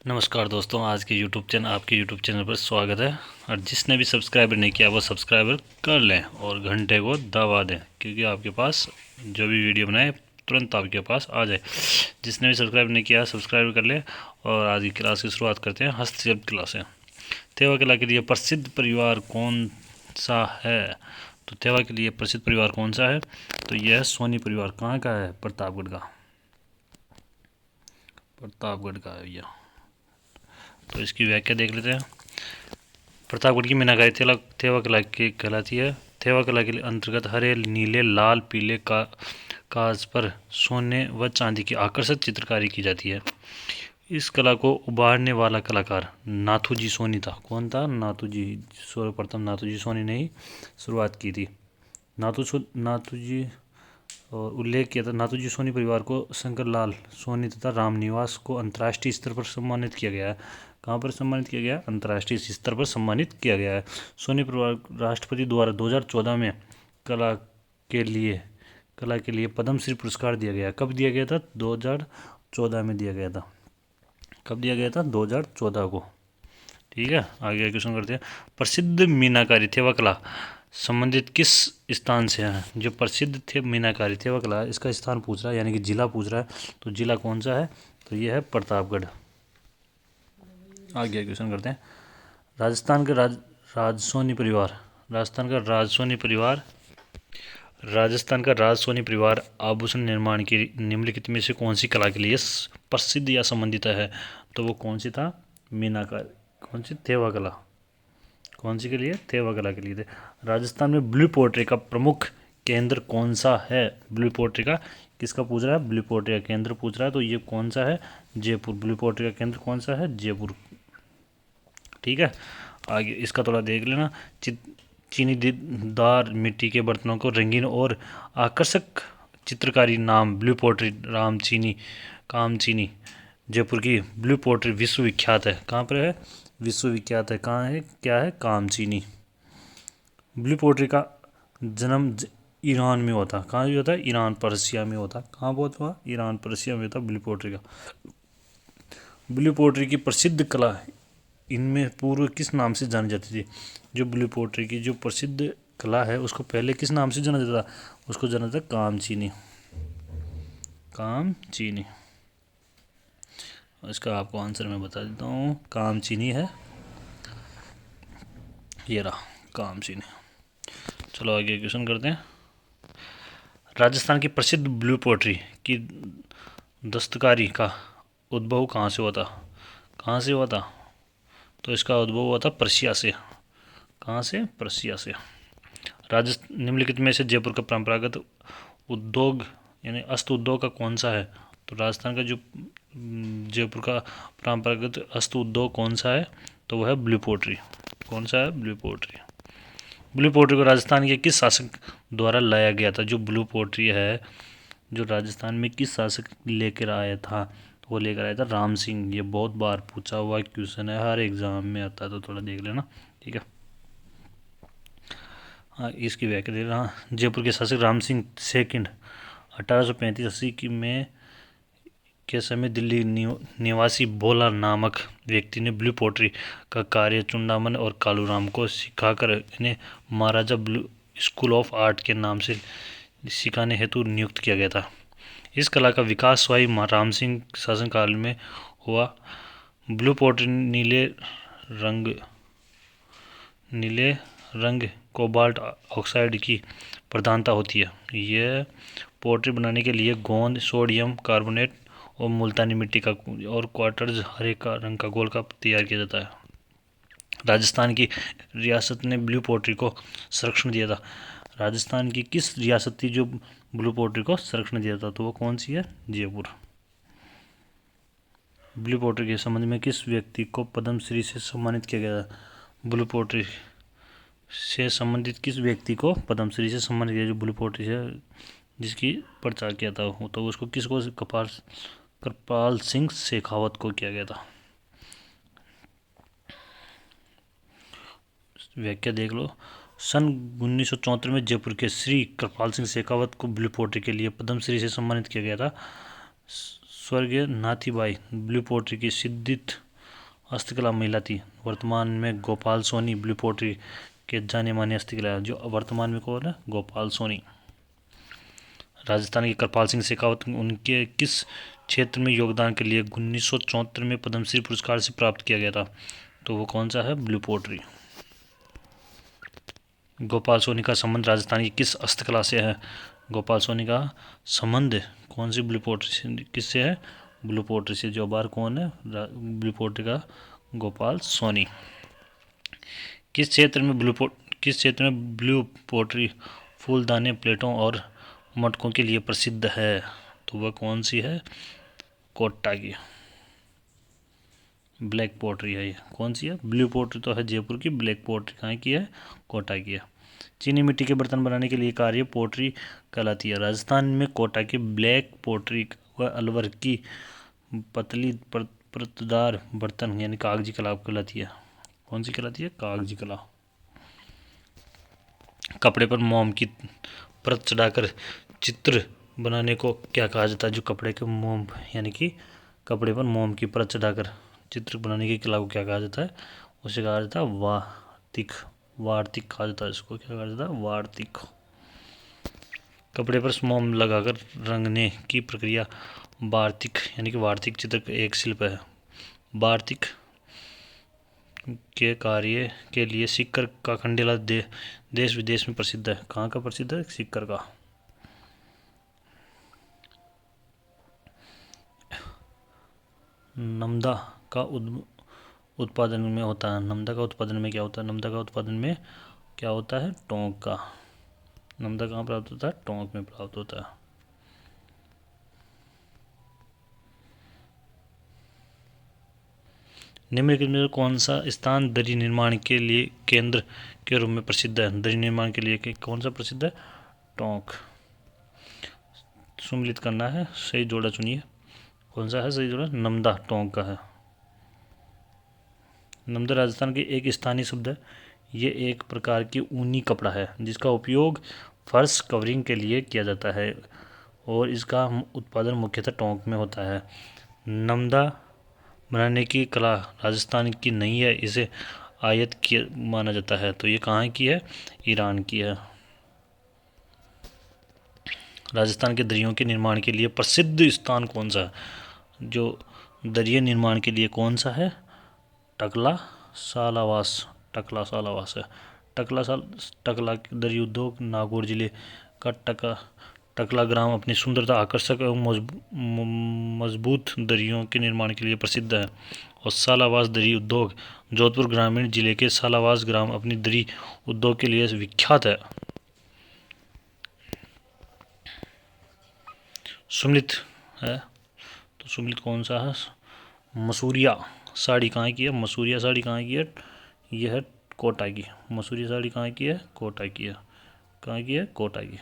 नमस्कार दोस्तों, आज के आपके यूट्यूब चैनल पर स्वागत है। और जिसने भी सब्सक्राइबर नहीं किया वो सब्सक्राइबर कर लें और घंटे को दबा दें, क्योंकि आपके पास जो भी वीडियो बनाए तुरंत आपके पास आ जाए। जिसने भी सब्सक्राइब नहीं किया सब्सक्राइब कर लें। और आज की क्लास की शुरुआत करते हैं हस्तशिल्प क्लास है। थेवा कला के लिए प्रसिद्ध परिवार कौन सा है? तो थेवा के लिए प्रसिद्ध परिवार कौन सा है? तो यह सोनी परिवार। कहाँ का है? प्रतापगढ़ का। प्रतापगढ़ का है यह। तो इसकी व्याख्या देख लेते हैं। प्रतापगढ़ की मीनाकारी थेवा कला की कहलाती है। थेवा कला के अंतर्गत हरे, नीले, लाल, पीले कागज पर सोने व चांदी की आकर्षक चित्रकारी की जाती है। इस कला को उभारने वाला कलाकार नाथूजी सोनी था। कौन था? नाथूजी। सर्वप्रथम नाथूजी सोनी ने ही शुरुआत की थी। नाथूजी और उल्लेख किया था। नाथूजी सोनी परिवार को शंकर लाल सोनी तथा रामनिवास को अंतर्राष्ट्रीय स्तर पर सम्मानित किया गया है। कहाँ पर सम्मानित किया गया? अंतर्राष्ट्रीय स्तर पर सम्मानित किया गया है। सोनी परिवार राष्ट्रपति द्वारा 2014 में कला के लिए पद्मश्री पुरस्कार दिया गया। कब दिया गया था? 2014 में दिया गया था। कब दिया गया था? 2014 को। ठीक है, आगे क्वेश्चन करते हैं। प्रसिद्ध मीनाकारी थेवा कला संबंधित किस स्थान से है? जो प्रसिद्ध थे मीनाकारी थेवा कला, इसका स्थान पूछ रहा है, यानी कि जिला पूछ रहा है। तो जिला कौन सा है? तो ये है प्रतापगढ़। आगे क्वेश्चन करते हैं। राजस्थान का राजसोनी परिवार राजस्थान का राजसोनी परिवार आभूषण निर्माण की निम्नलिखित में से कौन सी कला के लिए प्रसिद्ध या संबंधित है? तो वो कौन सी था? मीनाकारी। कौन सी? थेवा कला। कौन सी के लिए? थेवा कला के लिए थे। राजस्थान में ब्लू पोट्री का प्रमुख केंद्र कौन सा है? ब्लू पोट्री का किसका पूछ रहा है? ब्लू पोट्री का केंद्र पूछ रहा है। तो ये कौन सा है? जयपुर। ब्लू पोट्री का केंद्र कौन सा है? जयपुर। ठीक है, आगे इसका थोड़ा देख लेना। चीनी दार मिट्टी के बर्तनों को रंगीन और आकर्षक चित्रकारी नाम ब्लू पोट्री कामचीनी जयपुर की ब्लू पोट्री विश्वविख्यात है। कहाँ पर है? विश्वविख्यात है। कहाँ है? क्या है? कामचीनी। ब्लू पोट्री का जन्म ईरान में होता। कहाँ भी होता है? ईरान पर्सिया में होता। कहाँ बहुत हुआ? ईरान पर्सिया में होता ब्लू पोट्री का। ब्लू पोट्री की प्रसिद्ध कला इनमें पूर्व किस नाम से जानी जाती थी? जो ब्लू पोट्री की जो प्रसिद्ध कला है उसको पहले किस नाम से जाना जाता था? उसको जाना जाता कामचीनी। कामचीनी। इसका आपको आंसर मैं बता देता हूँ। कामचीनी है, ये रहा कामचीनी। चलो आगे क्वेश्चन करते हैं। राजस्थान की प्रसिद्ध ब्लू पोट्री की दस्तकारी का उद्भव कहाँ से हुआ था? कहाँ से हुआ था? तो इसका उद्भव हुआ था पर्सिया से। कहाँ से? पर्सिया से। राजस्थान निम्नलिखित में से जयपुर का परंपरागत उद्योग यानी हस्त उद्योग का कौन सा है? तो राजस्थान का जो जयपुर का परंपरागत हस्त उद्योग कौन सा है? तो वह है ब्लू पोट्री। कौन सा है? Blue pottery. ब्लू पोट्री को राजस्थान के किस शासक द्वारा लाया गया था? जो ब्लू पोट्री है जो राजस्थान में किस शासक लेकर आया था? तो वो लेकर आया था राम सिंह। ये बहुत बार पूछा हुआ क्वेश्चन है, हर एग्जाम में आता है, तो थोड़ा देख लेना। ठीक है, हाँ इसकी व्याख्या दे रहा। जयपुर के शासक राम सिंह सेकंड 1835-80 की में के समय दिल्ली निवासी भोला नामक व्यक्ति ने ब्लू पोट्री का कार्य चुंडामन और कालूराम को सिखाकर इन्हें महाराजा ब्लू स्कूल ऑफ आर्ट के नाम से सिखाने हेतु नियुक्त किया गया था। इस कला का विकास स्वाई राम सिंह शासनकाल में हुआ। ब्लू पोट्री नीले रंग कोबाल्ट ऑक्साइड की प्रधानता होती है। यह पोट्री बनाने के लिए गोंद, सोडियम कार्बोनेट और मुल्तानी मिट्टी का और क्वार्टर्स हरे का रंग का गोल का तैयार किया जाता है। राजस्थान की रियासत ने ब्लू पोट्री को संरक्षण दिया था। राजस्थान की किस रियासत थी जो ब्लू पोट्री को संरक्षण दिया था? तो वो कौन सी है? जयपुर। ब्लू पोट्री के संबंध में किस व्यक्ति को पद्मश्री से सम्मानित किया गया था? ब्लू पोट्री से संबंधित किस व्यक्ति को पद्मश्री से सम्मानित किया? जो ब्लू पोट्री से जिसकी प्रचार किया था तो उसको किसको? कृपाल सिंह शेखावत को किया गया था। व्याख्या देख लो। सन 1974 में जयपुर के श्री कृपाल सिंह शेखावत को ब्लू पोट्री के लिए पद्मश्री से सम्मानित किया गया था। स्वर्गीय नाथीबाई ब्लू पोट्री की सिद्धित हस्तकला महिला थी? वर्तमान में गोपाल सोनी ब्लू पोट्री के जाने माने हस्तकला, जो वर्तमान में कौन है? गोपाल सोनी। राजस्थान के कृपाल सिंह शेखावत उनके किस क्षेत्र में योगदान के लिए 1974 में पद्मश्री पुरस्कार से प्राप्त किया गया था? तो वो कौन सा है? Blue pottery. गोपाल सोनी का संबंध राजस्थान की किस हस्तकला से है? गोपाल सोनी का संबंध कौन सी ब्लू पोट्री से किससे है? ब्लू पोट्री से। जो बार कौन है? ब्लू पोट्री का गोपाल सोनी। किस क्षेत्र में ब्लू पोट्री फूलदाने, प्लेटों और मटकों के लिए प्रसिद्ध है? तो वह कौन सी है? कोटा की। ब्लैक पोट्री है ये। कौन सी है? ब्लू पोट्री तो है जयपुर की, ब्लैक पोट्री कहाँ की है? कोटा की है। चीनी मिट्टी के बर्तन बनाने के लिए कार्य पोट्री कहलाती है? राजस्थान में कोटा की ब्लैक पोट्री व अलवर की पतली परतदार बर्तन यानी कागजी कला कहलाती है। कौन सी कहलाती है? कागजी कला। कपड़े पर मोम की परत चढ़ाकर चित्र बनाने को क्या कहा जाता है? जो कपड़े के मोम यानी कि कपड़े पर मोम की परत चढ़ाकर चित्र बनाने की कला को क्या कहा जाता है? उसे कहा जाता है वार्तिक। वार्तिक कहा जाता है इसको। क्या कहा जाता है? वार्तिक। कपड़े पर मोम लगाकर रंगने की प्रक्रिया वार्तिक यानी कि वार्तिक चित्र एक शिल्प है। वार्तिक के कार्य के लिए सिक्कर का खंडेला देश विदेश में प्रसिद्ध है। कहाँ का प्रसिद्ध है? सिक्कर का। नमदा का उत्पादन में होता है। नमदा का उत्पादन में क्या होता है? नमदा का उत्पादन में क्या होता है? टोंक का। नमदा कहाँ प्राप्त होता है? टोंक में प्राप्त होता है। निम्नलिखित में कौन सा स्थान दरी निर्माण के लिए केंद्र के रूप में प्रसिद्ध है? दरी निर्माण के लिए कौन सा प्रसिद्ध है? टोंक। सम्मिलित करना है, सही जोड़ा चुनिए। कौन सा है सही जोड़ा? नमदा टोंक का है। नमदा राजस्थान के एक स्थानीय शब्द है। ये एक प्रकार की ऊनी कपड़ा है जिसका उपयोग फर्श कवरिंग के लिए किया जाता है और इसका उत्पादन मुख्यतः टोंक में होता है। नमदा बनाने की कला राजस्थान की नहीं है, इसे आयात की माना जाता है। तो ये कहाँ की है? ईरान की है। राजस्थान के दरियों के निर्माण के लिए प्रसिद्ध स्थान कौन सा है? जो दरिया निर्माण के लिए कौन सा है? टकला सालावास। टकला सालावास है। टकला दरी उद्योग नागौर जिले का टकला ग्राम अपनी सुंदरता, आकर्षक एवं मजबूत दरियों के निर्माण के लिए प्रसिद्ध है। और सालावास दरी उद्योग जोधपुर ग्रामीण जिले के सालावास ग्राम अपनी दरी उद्योग के लिए विख्यात है। सुमिलित है तो सुमिलित कौन सा है? मसूरिया साड़ी कहाँ की है? मसूरिया साड़ी कहाँ की है? यह है कोटा की। मसूरिया साड़ी कहाँ की है? कोटा की है। कहाँ की है? कोटा की।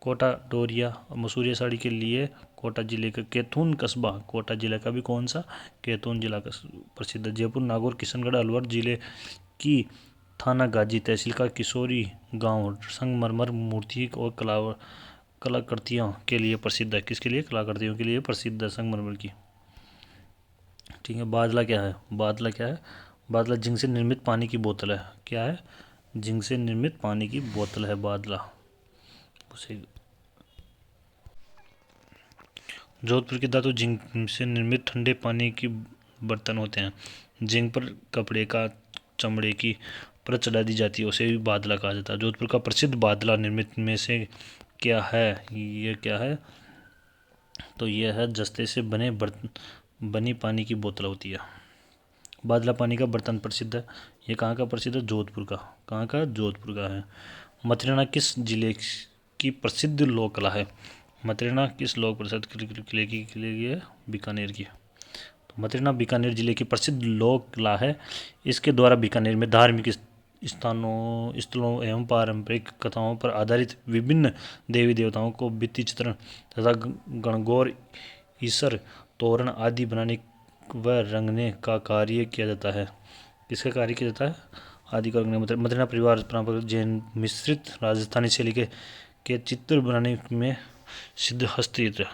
कोटा डोरिया मसूरिया साड़ी के लिए कोटा जिले का कैथून कस्बा, कोटा जिले का भी कौन सा? कैथून जिला का प्रसिद्ध। जयपुर नागौर किशनगढ़ अलवर जिले की थाना गाजी तहसील का किशोरी गांव संगमरमर मूर्ति और कलाकृतियों के लिए प्रसिद्ध है। किसके लिए? कलाकृतियों के लिए प्रसिद्ध है, संगमरमर की। ठीक है। बादला क्या है? बादला क्या है? बादला जिंक से निर्मित पानी की बोतल है। क्या है? जिंक से निर्मित पानी की बोतल है बादला। उसे जोधपुर के धातु जिंक से निर्मित ठंडे पानी की बर्तन होते हैं। जिंक पर कपड़े का चमड़े की परत चढ़ा दी जाती है, उसे भी बादला कहा जाता है। जोधपुर का प्रसिद्ध बादला निर्मित में से क्या है? ये क्या है? तो यह है जस्ते से बनी पानी की बोतल होती है। बादला पानी का बर्तन प्रसिद्ध है। ये कहाँ का प्रसिद्ध है? जोधपुर का। कहाँ का? जोधपुर का है। मथुरा किस जिले की प्रसिद्ध लोक कला है? मथुरा किस लोक प्रसिद्ध किले की है? बीकानेर की। तो मथुरा बीकानेर जिले की प्रसिद्ध लोक कला है। इसके द्वारा बीकानेर में धार्मिक स्थलों एवं पारंपरिक कथाओं पर आधारित विभिन्न देवी देवताओं को भित्ति चित्रण तथा गणगौर, ईसर, तोरण आदि बनाने व रंगने का कार्य किया जाता है। किसका कार्य किया जाता है? आदि का रंगने। मथुरा परिवार परंपरागत जैन मिश्रित राजस्थानी शैली के चित्र बनाने में सिद्ध हस्तचित्र।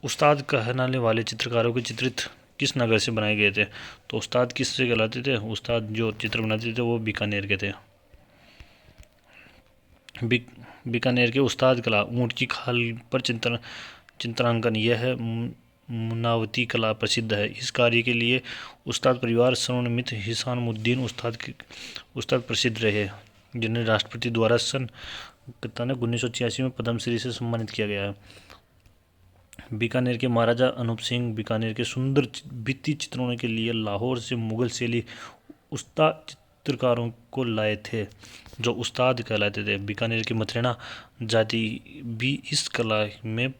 उस्ताद कहलाने वाले चित्रकारों के चित्रित किस नगर से बनाए गए थे? तो उस्ताद किससे कहलाते थे? उस्ताद जो चित्र बनाते थे वो बीकानेर के थे। बीकानेर के उस्ताद कला ऊँट की खाल पर चित्रांकन यह है मुनावती कला प्रसिद्ध है। इस कार्य के लिए उस्ताद परिवार सर्वनिमित हिसामुद्दीन उस्ताद प्रसिद्ध रहे, जिन्हें राष्ट्रपति द्वारा सन 1986 में पद्मश्री से सम्मानित किया गया है। बीकानेर के महाराजा अनूप सिंह बीकानेर के सुंदर भित्ति चित्रों के लिए लाहौर से मुगल शैली उस्ताद चित्रकारों को लाए थे, जो उस्ताद कहलाते थे। बीकानेर की मथुरेना जाति भी इस कला में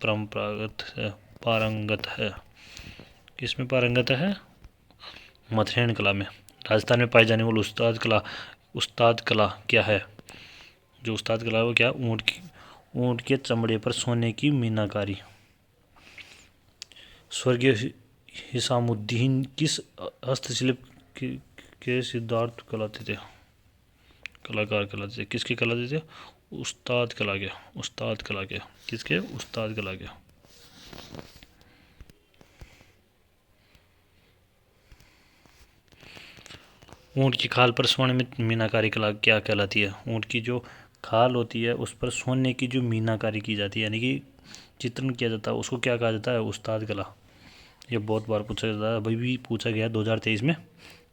पारंगत है। किसमें पारंगत है? मथुरेन कला में। राजस्थान में पाई जाने वाली उस्ताद कला क्या है? जो उस्ताद कला है वो क्या? ऊँट के चमड़े पर सोने की मीनाकारी। स्वर्गीय हिसामुद्दीन किस हस्तशिल्प के सिद्धार्थ कलाकार कहलाते थे? किसके कहलाते थे? उस्ताद कला के। किसके? उस्ताद कला के। ऊँट की खाल पर स्वर्णित मीनाकारी कला क्या कहलाती है? ऊँट की जो खाल होती है उस पर सोने की जो मीनाकारी की जाती है, यानी कि चित्रण किया जाता है, उसको क्या कहा जाता है? उस्ताद कला। ये बहुत बार पूछा जाता है, अभी भी पूछा गया 2023 में,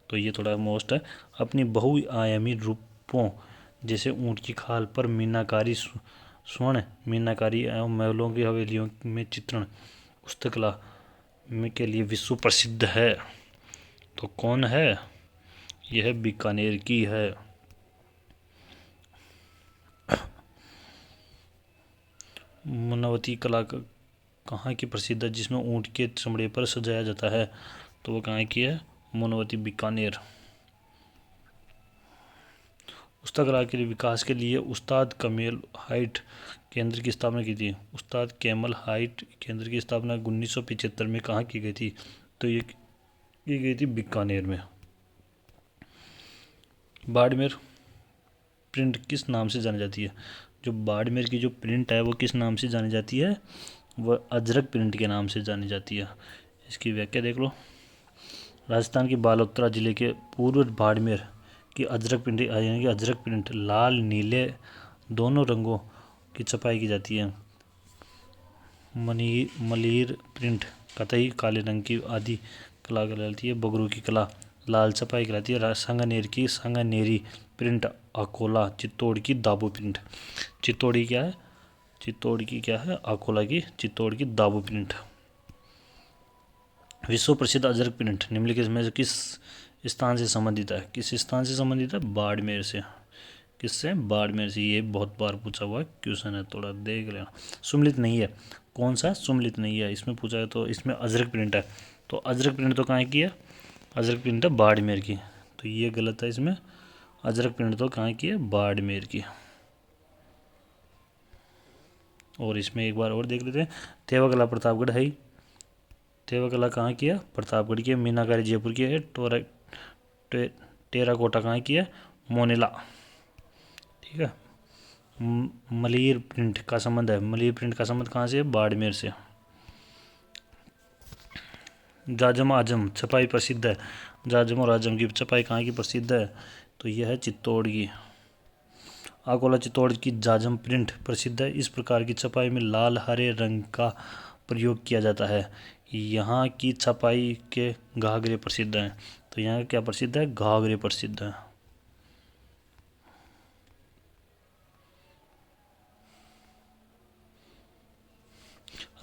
तो ये थोड़ा मोस्ट है। अपनी बहुआयामी रूपों जैसे ऊँट की खाल पर मीनाकारी, स्वर्ण मीनाकारी एवं महलों की हवेलियों में चित्रण हस्तकला के लिए विश्व प्रसिद्ध है। तो कौन है? यह बीकानेर की है। मुनावती कला कहाँ की प्रसिद्ध है, जिसमें ऊँट के चमड़े पर सजाया जाता है? तो वो कहाँ की है? मुनावती, बीकानेर। उस्ताद कला के विकास के लिए उस्ताद कमेल हाइट केंद्र की स्थापना की थी। उस्ताद कैमल हाइट केंद्र की स्थापना 1975 में कहाँ की गई थी? तो ये की गई थी बीकानेर में। बाड़मेर प्रिंट किस नाम से जानी जाती है? जो बाड़मेर की जो प्रिंट है वो किस नाम से जानी जाती है? वह अजरक प्रिंट के नाम से जानी जाती है। इसकी व्याख्या देख लो। राजस्थान के बालोतरा जिले के पूर्व बाड़मेर की अजरक प्रिंट, यानी कि अजरक प्रिंट लाल नीले दोनों रंगों की छपाई की जाती है। मलीर प्रिंट कतई काले रंग की आदि कला कहलाती है। बगरू की कला लाल छपाई कहलाती है। सांगानेर की सांगानेरी प्रिंट अकोला। चित्तौड़ की दाबू प्रिंट। चित्तौड़ी क्या है? चित्तौड़ की क्या है? अकोला की चित्तौड़ की दाबू प्रिंट। विश्व प्रसिद्ध अजरक प्रिंट निम्नलिखित में से किस स्थान से संबंधित है? किस स्थान से संबंधित है? बाड़मेर से। किससे? बाड़मेर से। ये बहुत बार पूछा हुआ क्वेश्चन है, थोड़ा देख लेना। सुमलित नहीं है। कौन सा? सुमलित नहीं है। इसमें पूछा है तो इसमें अजरक प्रिंट है, तो अजरक प्रिंट तो कहाँ की है? अजरक प्रिंट है बाड़मेर की, तो ये गलत है। इसमें अजरक प्रिंट तो कहाँ की है? बाड़मेर की। और इसमें एक बार और देख लेते हैं। थेवा कला प्रतापगढ़ है। थेवा कला कहाँ की है? प्रतापगढ़ की है। मीनाकारी जयपुर की है। टेराकोटा कहाँ की है? मोनेला। ठीक है। मलीर प्रिंट का संबंध है। मलीर प्रिंट का संबंध कहाँ से है? बाड़मेर से। जाजम आजम छपाई प्रसिद्ध है। जाजम और आजम की छपाई कहाँ की प्रसिद्ध है? तो यह है चित्तौड़ की। अकोला चित्तौड़ की जाजम प्रिंट प्रसिद्ध है। इस प्रकार की छपाई में लाल हरे रंग का प्रयोग किया जाता है। यहाँ की छपाई के घाघरे प्रसिद्ध हैं। तो यहाँ क्या प्रसिद्ध है? घाघरे प्रसिद्ध है।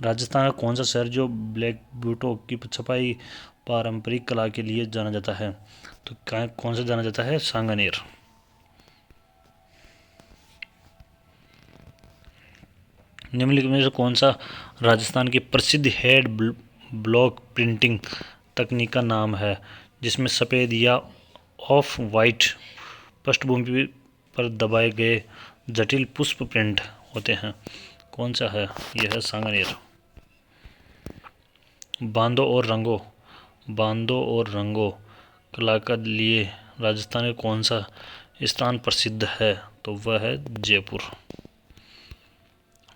राजस्थान का कौन सा शहर जो ब्लैक बूटों की छपाई पारंपरिक कला के लिए जाना जाता है? तो कौन सा जाना जाता है? सांगानेर। निम्नलिखित में से कौन सा राजस्थान की प्रसिद्ध हैंड ब्लॉक प्रिंटिंग तकनीक का नाम है, जिसमें सफ़ेद या ऑफ वाइट पृष्ठभूमि पर दबाए गए जटिल पुष्प प्रिंट होते हैं? कौन सा है? यह है सांगानेर। बांदों और रंगों कला के लिए राजस्थान का कौन सा स्थान प्रसिद्ध है? तो वह है जयपुर।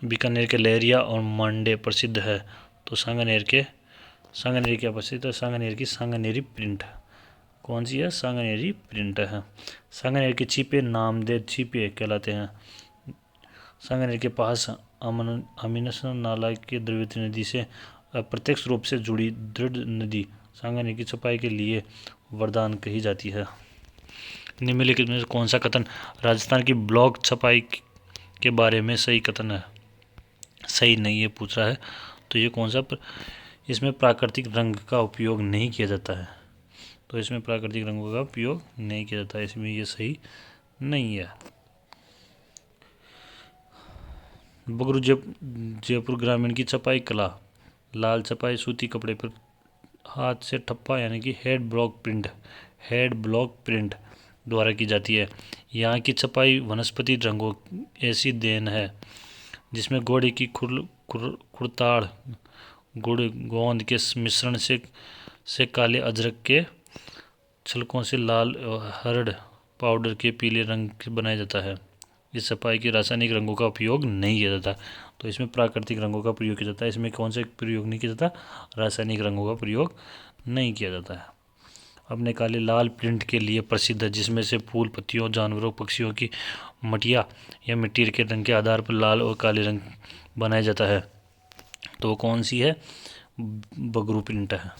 बीकानेर के लहरिया और मांडे प्रसिद्ध है, तो सांगानेर क्या प्रसिद्ध है? सांगानेर की सांगानेरी प्रिंट। कौन सी है? सांगानेरी प्रिंट है। सांगानेर के छिपे नामदेव छिपे कहलाते हैं। सांगानेर के पास अमीनस नाला के द्रव्यवती नदी से अप्रत्यक्ष रूप से जुड़ी दृढ़ नदी सांगानेर की छपाई के लिए वरदान कही जाती है। निम्नलिखित में से कौन सा कथन राजस्थान की ब्लॉक छपाई के बारे में सही कथन है? सही नहीं है पूछ रहा है। तो ये कौन सा इसमें प्राकृतिक रंग का उपयोग नहीं किया जाता है। तो इसमें प्राकृतिक रंगों का उपयोग नहीं किया जाता है, इसमें ये सही नहीं है। बगरू जयपुर ग्रामीण की छपाई कला। लाल छपाई सूती कपड़े पर हाथ से ठप्पा यानी कि हेड ब्लॉक प्रिंट द्वारा की जाती है। यहाँ की छपाई वनस्पति रंगों ऐसी देन है जिसमें घोड़े की खुरताड़ गुड़ गोंद के मिश्रण से काले अजरक के छलकों से लाल हरड़ पाउडर के पीले रंग बनाया जाता है। इस छपाई की रासायनिक रंगों का उपयोग नहीं किया जाता। तो इसमें प्राकृतिक रंगों का प्रयोग किया जाता है। इसमें कौन सा प्रयोग नहीं किया जाता? रासायनिक रंगों का प्रयोग नहीं किया जाता है। अपने काले लाल प्रिंट के लिए प्रसिद्ध है जिसमें से फूल पत्तियों जानवरों पक्षियों की मटिया या मिट्टी के रंग के आधार पर लाल और काले रंग बनाया जाता है। तो वो कौन सी है? बगरू प्रिंट है।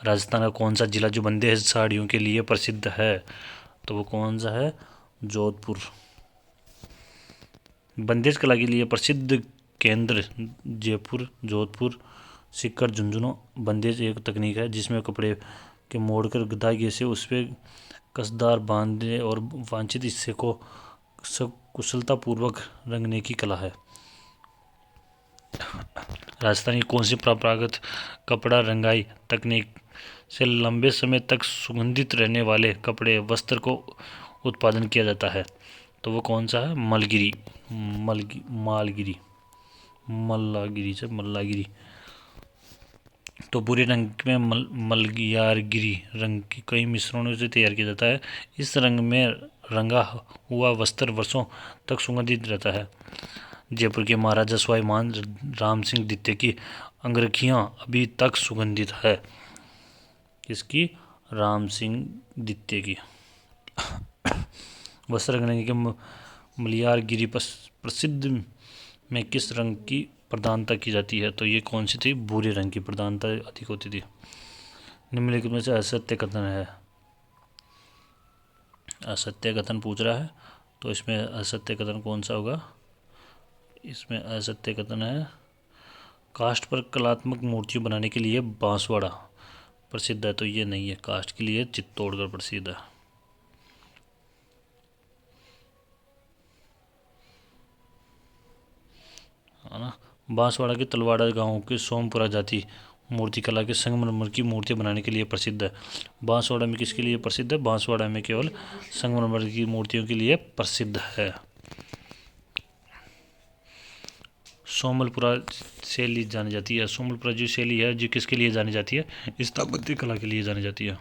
राजस्थान का कौन सा जिला जो बंदेज साड़ियों के लिए प्रसिद्ध है? तो वो कौन सा है? जोधपुर। बंदेज कला के लिए प्रसिद्ध केंद्र जयपुर, जोधपुर, सीकर, झुंझुनू। बंदेज एक तकनीक है जिसमें कपड़े के मोड़कर धागे से उस पर कसदार बांधने और वांछित हिस्से को कुशलतापूर्वक रंगने की कला है। राजस्थान की कौन सी परंपरागत कपड़ा रंगाई तकनीक से लंबे समय तक सुगंधित रहने वाले कपड़े वस्त्र को उत्पादन किया जाता है? तो वो कौन सा है? मल्लागिरी। तो भूरे रंग में मलयारगिरी रंग की कई मिश्रणों से तैयार किया जाता है। इस रंग में रंगा हुआ वस्त्र वर्षों तक सुगंधित रहता है। जयपुर के महाराजा सवाई मान राम सिंह द्वितीय की अंगरखियां अभी तक सुगंधित है। किसकी? राम सिंह द्वितीय की। वस्त्र रंगने के मलयारगिरी प्रसिद्ध में किस रंग की प्रधानता की जाती है? तो ये कौन सी थी? भूरे रंग की प्रधानता अधिक होती थी। निम्नलिखित में से असत्य कथन है। असत्य कथन पूछ रहा है तो इसमें असत्य कथन कौन सा होगा? इसमें असत्य कथन है काष्ठ पर कलात्मक मूर्तियां बनाने के लिए बांसवाड़ा प्रसिद्ध है। तो ये नहीं है, काष्ठ के लिए चित्तौड़गढ़ प्रसिद्ध है। ना बांसवाड़ा के तलवाड़ा गांव के सोमपुरा जाति मूर्ति कला के संगमरमर की मूर्ति बनाने के लिए प्रसिद्ध है। बांसवाड़ा में किसके लिए प्रसिद्ध है? बांसवाड़ा में केवल संगमरमर की मूर्तियों के लिए प्रसिद्ध है। सोमलपुरा शैली जानी जाती है। सोमलपुरा जो शैली है जो किसके लिए जानी जाती है? स्थापत्य कला के लिए जानी जाती है।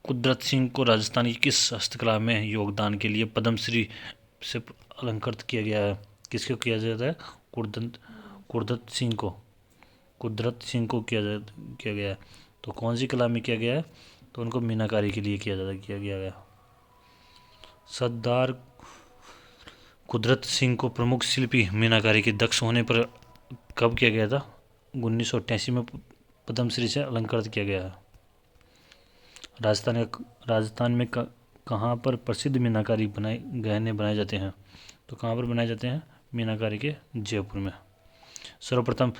कुदरत सिंह को राजस्थान की किस हस्तकला में योगदान के लिए पद्मश्री से अलंकृत किया गया है? किसको किया जाता है? कुदरत सिंह को किया गया है। तो कौन सी कला में किया गया है? तो उनको मीनाकारी के लिए किया गया है। सरदार कुदरत सिंह को प्रमुख शिल्पी मीनाकारी के दक्ष होने पर कब किया गया था? 1988 में पद्मश्री से अलंकृत किया गया है। राजस्थान में कहाँ पर प्रसिद्ध मीनाकारी गहने बनाए जाते हैं? तो कहाँ पर बनाए जाते हैं? मीनाकारी के जयपुर में। सर्वप्रथम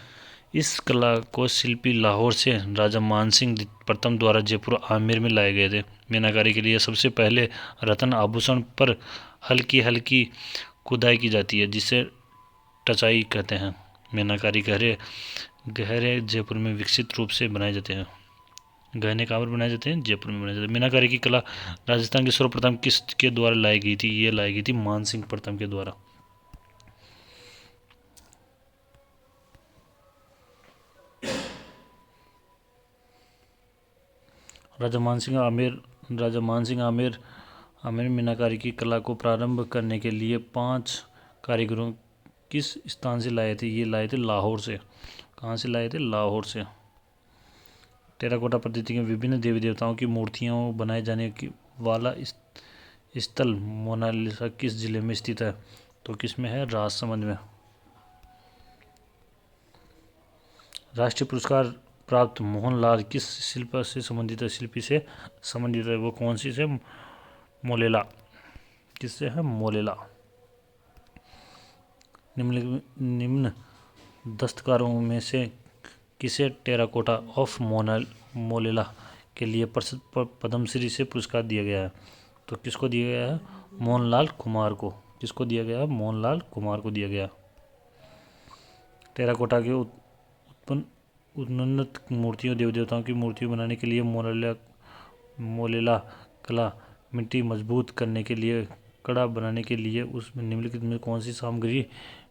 इस कला को शिल्पी लाहौर से राजा मानसिंह प्रथम द्वारा जयपुर आमेर में लाए गए थे। मीनाकारी के लिए सबसे पहले रत्न आभूषण पर हल्की हल्की खुदाई की जाती है जिसे टचाई कहते हैं। मीनाकारी गहरे जयपुर में विकसित रूप से बनाए जाते हैं। गहने कहाँ पर बनाए जाते हैं? जयपुर में बनाए जाते हैं। मीनाकारी की कला राजस्थान की सर्वप्रथम किसके द्वारा लाई गई थी? ये लाई गई थी मानसिंह प्रथम के द्वारा। राजा मानसिंह आमेर मीनाकारी की कला को प्रारंभ करने के लिए 5 कारीगरों किस स्थान से लाए थे? ये लाए थे लाहौर से। कहाँ से लाए थे? लाहौर से। टेराकोटा पद्धति के विभिन्न देवी देवताओं की मूर्तियां बनाए जाने की वाला स्थल मोनालिसा किस जिले में स्थित है? तो किस में है? राजसमंद में। राष्ट्रीय पुरस्कार प्राप्त मोहनलाल किस शिल्प से संबंधित है? शिल्पी से संबंधित है। वो कौन सी से? मोलेला। किससे है? मोलेला। निम्न दस्तकारों में से किसे टेराकोटा ऑफ मोलेला के लिए प्रसिद्ध पद्मश्री से पुरस्कार दिया गया है? तो किसको दिया गया है? मोहनलाल कुमार को। किसको दिया गया? मोहनलाल कुमार को दिया गया। टेराकोटा के उत्पन्न उन्नत मूर्तियों देवी देवताओं की मूर्तियों बनाने के लिए मोलेला कला मिट्टी मजबूत करने के लिए कड़ा बनाने के लिए उसमें निम्नलिखित में कौन सी सामग्री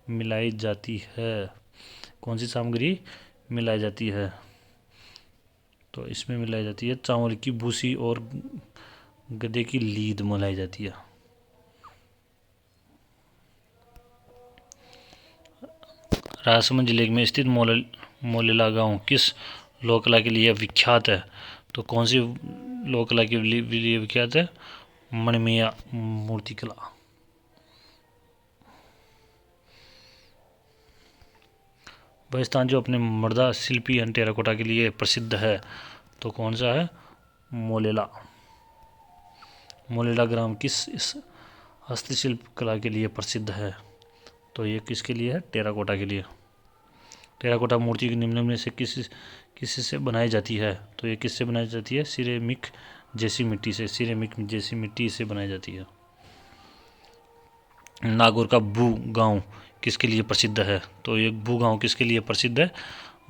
मिलाई जाती है? कौन सी सामग्री मिलाई जाती है? तो इसमें मिलाई जाती है चावल की भूसी और गधे की लीद मिलाई जाती है। राजसमंद जिले में स्थित मोलेला गांव किस लोक कला के लिए विख्यात है? तो कौन सी लोक कला के लिए विख्यात है? मणिमैया मूर्ति कला। वह स्थान जो अपने मर्दा शिल्पी एंड टेराकोटा के लिए प्रसिद्ध है, तो कौन सा है? मोलेला। मोलेला ग्राम किस हस्तशिल्प कला के लिए प्रसिद्ध है? तो ये किसके लिए है? टेराकोटा के लिए। टेराकोटा मूर्ति निम्न में से किस से बनाई जाती है? तो ये किससे बनाई जाती है? सिरेमिक जैसी मिट्टी से। सिरेमिक जैसी मिट्टी से बनाई जाती है। नागौर का बू गांव किसके लिए प्रसिद्ध है? तो ये बू गांव किसके लिए प्रसिद्ध है?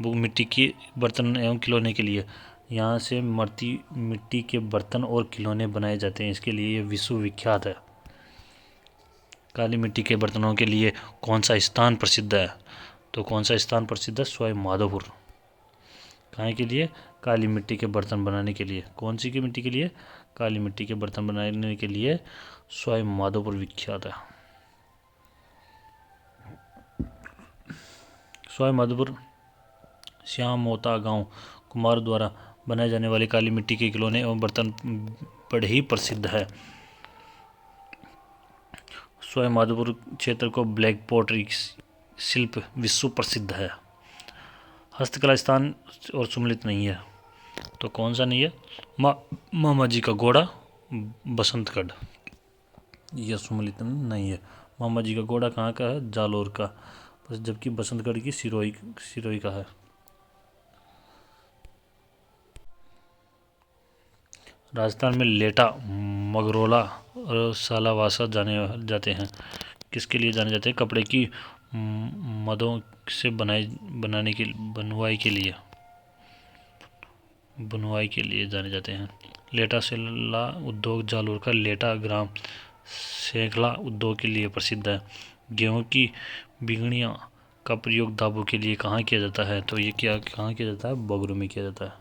बू मिट्टी के बर्तन एवं खिलौने के लिए। यहाँ से मिट्टी के बर्तन और खिलौने बनाए जाते हैं, इसके लिए ये विश्व विख्यात है। काली मिट्टी के बर्तनों के लिए कौन सा स्थान प्रसिद्ध है? तो कौन सा स्थान प्रसिद्ध है? सवाई माधोपुर। कहाँ के लिए? काली मिट्टी के बर्तन बनाने के लिए। कौन सी की मिट्टी के लिए? काली मिट्टी के बर्तन बनाने के लिए सवाई माधोपुर विख्यात है। सवाई माधोपुर श्याम मोता गांव कुमार द्वारा बनाए जाने वाले काली मिट्टी के खिलौने एवं बर्तन बड़े ही प्रसिद्ध है। सवाई माधोपुर क्षेत्र को ब्लैक पॉटरी शिल्प विश्व प्रसिद्ध है। हस्तकला स्थान और सुमलित नहीं है, तो कौन सा नहीं है? मामा जी का घोड़ा बसंतगढ़, यह सुमलित नहीं है। मामा जी का घोड़ा कहाँ का है? जालोर का, जबकि बसंतगढ़ की सिरोही का है। राजस्थान में लेटा, मगरोला और सालावासा जाने जाते हैं। किसके लिए जाने जाते हैं? कपड़े की मदों से बुनवाई के लिए जाने जाते हैं। लेटा सेला उद्योग जालोर का लेटा ग्राम सेखला उद्योग के लिए प्रसिद्ध है। गेहूं की बिगड़ियाँ का प्रयोग दाबों के लिए कहाँ किया जाता है? तो ये कहाँ किया जाता है? बगरू में किया जाता है।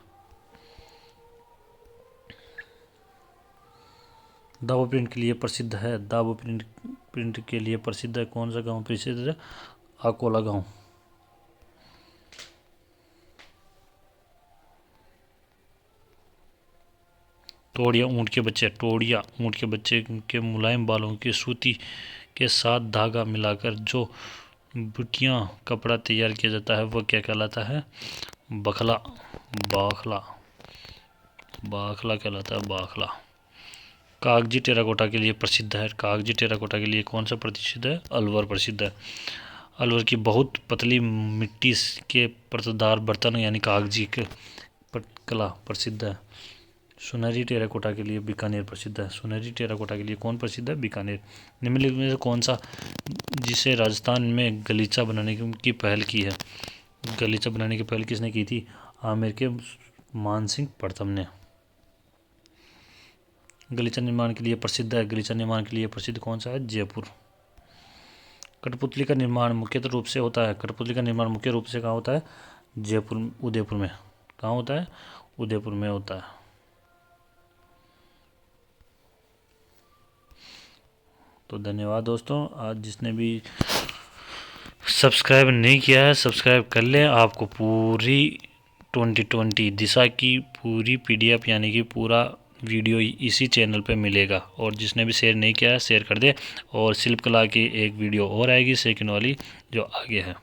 दाबो प्रिंट के लिए प्रसिद्ध है। दाबो प्रिंट के लिए प्रसिद्ध है कौन सा गांव प्रसिद्ध है? अकोला गांव। टोड़िया ऊँट के बच्चे के मुलायम बालों के सूती के साथ धागा मिलाकर जो बुटियां कपड़ा तैयार किया जाता है वह क्या कहलाता है? बखला। बाखला कहलाता है, बाखला। कागजी टेराकोटा के लिए प्रसिद्ध है। कागजी टेराकोटा के लिए कौन सा प्रसिद्ध है? अलवर प्रसिद्ध है। अलवर की बहुत पतली मिट्टी के परतदार बर्तन यानी कागजी के कला प्रसिद्ध है। सुनहरी टेराकोटा के लिए बीकानेर प्रसिद्ध है। सुनहरी टेराकोटा के लिए कौन प्रसिद्ध है? बीकानेर। निम्नलिखित में से कौन सा जिसे राजस्थान में गलीचा बनाने की पहल की है? गलीचा बनाने की पहल किसने की थी? आमेर के मानसिंह प्रथम ने। गलीचा निर्माण के लिए प्रसिद्ध है। गलीचा निर्माण के लिए प्रसिद्ध कौन सा है? जयपुर। कठपुतली का निर्माण मुख्य रूप से कहाँ होता है? जयपुर, उदयपुर में। कहाँ होता है? उदयपुर में होता है। तो धन्यवाद दोस्तों, आज जिसने भी सब्सक्राइब नहीं किया है सब्सक्राइब कर लें। आपको पूरी 2020 दिशा की पूरी PDF यानी कि पूरा वीडियो इसी चैनल पे मिलेगा। और जिसने भी शेयर नहीं किया है शेयर कर दे। और शिल्पकला की एक वीडियो और आएगी सेकंड वाली जो आगे है।